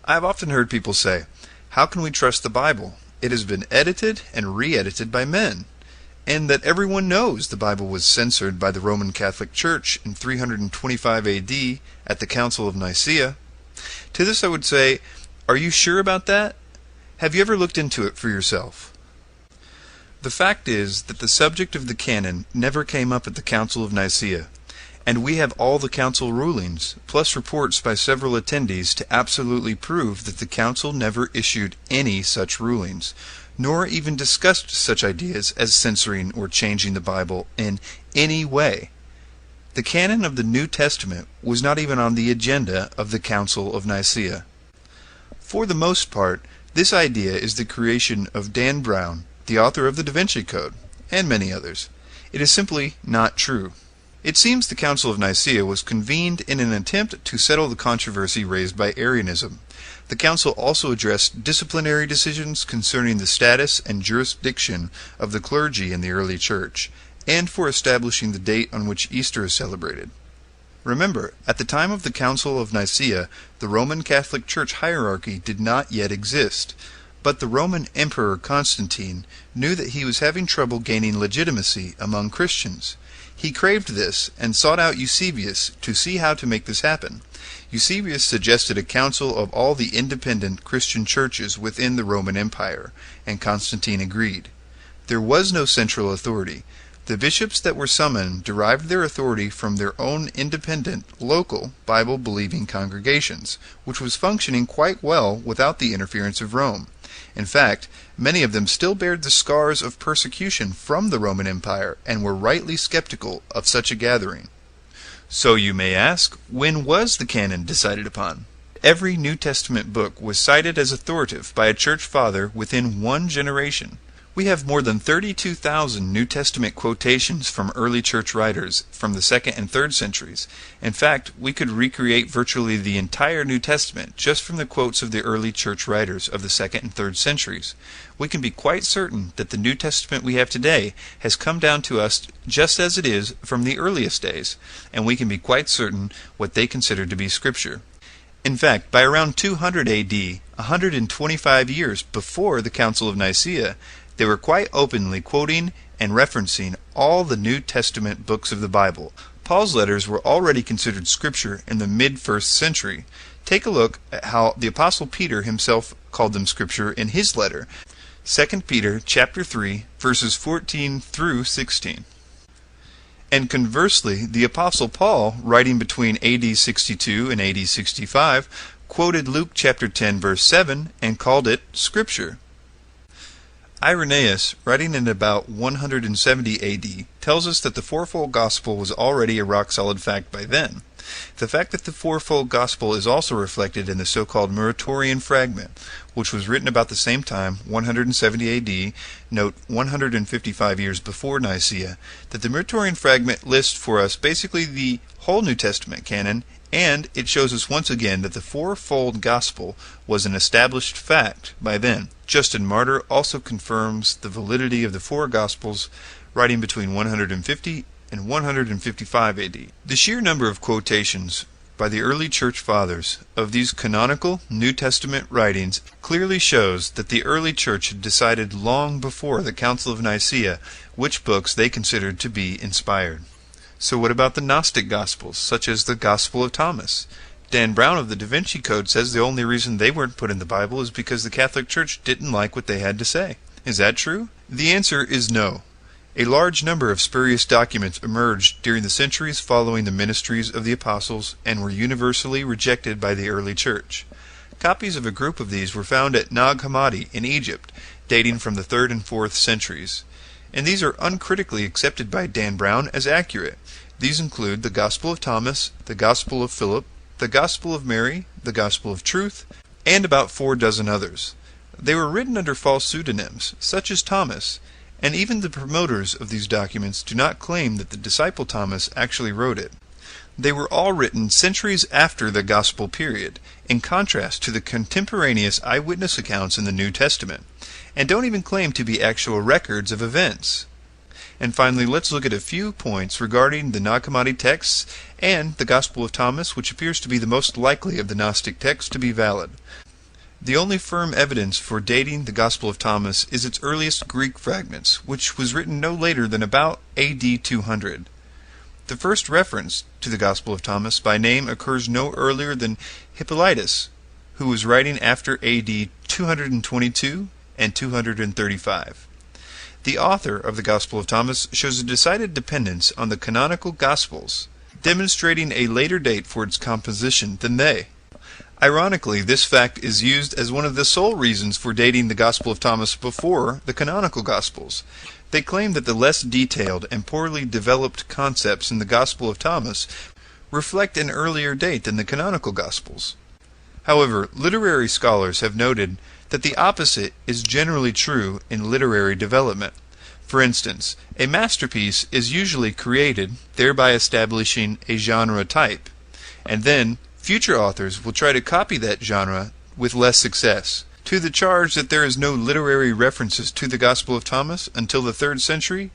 I have often heard people say, "How can we trust the Bible? It has been edited and re-edited by men," and that everyone knows the Bible was censored by the Roman Catholic Church in 325 AD at the Council of Nicea. To this I would say, are you sure about that? Have you ever looked into it for yourself? The fact is that the subject of the canon never came up at the Council of Nicea, and we have all the council rulings, plus reports by several attendees to absolutely prove that the council never issued any such rulings, nor even discussed such ideas as censoring or changing the Bible in any way. The canon of the New Testament was not even on the agenda of the Council of Nicea. For the most part, this idea is the creation of Dan Brown, the author of the Da Vinci Code, and many others. It is simply not true. It seems the Council of Nicea was convened in an attempt to settle the controversy raised by Arianism. The council also addressed disciplinary decisions concerning the status and jurisdiction of the clergy in the early church, and for establishing the date on which Easter is celebrated. Remember, at the time of the Council of Nicea, the Roman Catholic Church hierarchy did not yet exist, but the Roman Emperor Constantine knew that he was having trouble gaining legitimacy among Christians. He craved this, and sought out Eusebius to see how to make this happen. Eusebius suggested a council of all the independent Christian churches within the Roman Empire, and Constantine agreed. There was no central authority. The bishops that were summoned derived their authority from their own independent, local, Bible-believing congregations, which was functioning quite well without the interference of Rome. In fact, many of them still bared the scars of persecution from the Roman Empire and were rightly skeptical of such a gathering. So you may ask, when was the canon decided upon? Every New Testament book was cited as authoritative by a church father within one generation. We have more than 32,000 New Testament quotations from early church writers from the 2nd and 3rd centuries. In fact, we could recreate virtually the entire New Testament just from the quotes of the early church writers of the 2nd and 3rd centuries. We can be quite certain that the New Testament we have today has come down to us just as it is from the earliest days, and we can be quite certain what they considered to be Scripture. In fact, by around 200 AD, 125 years before the Council of Nicea, they were quite openly quoting and referencing all the New Testament books of the Bible. Paul's letters were already considered Scripture in the mid-1st century. Take a look at how the Apostle Peter himself called them Scripture in his letter, 2 Peter chapter 3, verses 14 through 16. And conversely, the Apostle Paul, writing between AD 62 and AD 65, quoted Luke chapter 10, verse 7, and called it Scripture. Irenaeus, writing in about 170 AD, tells us that the fourfold gospel was already a rock-solid fact by then. The fact that the fourfold gospel is also reflected in the so-called Muratorian fragment, which was written about the same time, 170 AD, note 155 years before Nicaea, that the Muratorian fragment lists for us basically the whole New Testament canon, and it shows us once again that the fourfold gospel was an established fact by then. Justin Martyr also confirms the validity of the four gospels, writing between 150 and 155 AD. The sheer number of quotations by the early church fathers of these canonical New Testament writings clearly shows that the early church had decided long before the Council of Nicea which books they considered to be inspired. So what about the Gnostic Gospels, such as the Gospel of Thomas? Dan Brown of the Da Vinci Code says the only reason they weren't put in the Bible is because the Catholic Church didn't like what they had to say. Is that true? The answer is no. A large number of spurious documents emerged during the centuries following the ministries of the apostles and were universally rejected by the early church. Copies of a group of these were found at Nag Hammadi in Egypt, dating from the 3rd and 4th centuries. And these are uncritically accepted by Dan Brown as accurate. These include the Gospel of Thomas, the Gospel of Philip, the Gospel of Mary, the Gospel of Truth, and about 4 dozen others. They were written under false pseudonyms, such as Thomas, and even the promoters of these documents do not claim that the disciple Thomas actually wrote it. They were all written centuries after the Gospel period, in contrast to the contemporaneous eyewitness accounts in the New Testament, and don't even claim to be actual records of events. And finally, let's look at a few points regarding the Nag Hammadi texts and the Gospel of Thomas, which appears to be the most likely of the Gnostic texts to be valid. The only firm evidence for dating the Gospel of Thomas is its earliest Greek fragments, which was written no later than about AD 200. The first reference to the Gospel of Thomas by name occurs no earlier than Hippolytus, who was writing after AD 222 and 235. The author of the Gospel of Thomas shows a decided dependence on the canonical Gospels, demonstrating a later date for its composition than they. Ironically, this fact is used as one of the sole reasons for dating the Gospel of Thomas before the canonical Gospels. They claim that the less detailed and poorly developed concepts in the Gospel of Thomas reflect an earlier date than the canonical Gospels. However, literary scholars have noted that the opposite is generally true in literary development. For instance, a masterpiece is usually created, thereby establishing a genre type, and then future authors will try to copy that genre with less success. To the charge that there is no literary references to the Gospel of Thomas until the 3rd century,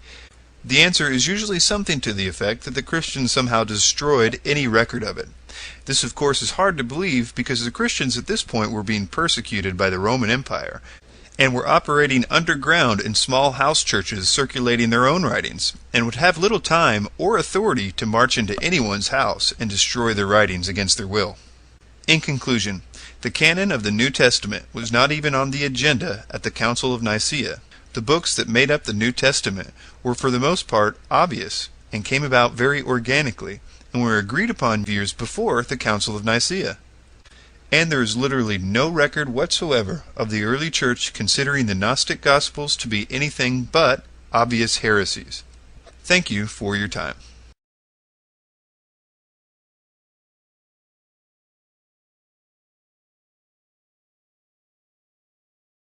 the answer is usually something to the effect that the Christians somehow destroyed any record of it. This, of course, is hard to believe because the Christians at this point were being persecuted by the Roman Empire and were operating underground in small house churches circulating their own writings, and would have little time or authority to march into anyone's house and destroy their writings against their will. In conclusion, the canon of the New Testament was not even on the agenda at the Council of Nicea. The books that made up the New Testament were for the most part obvious and came about very organically, and were agreed upon years before the Council of Nicea. And there is literally no record whatsoever of the early church considering the Gnostic Gospels to be anything but obvious heresies. Thank you for your time.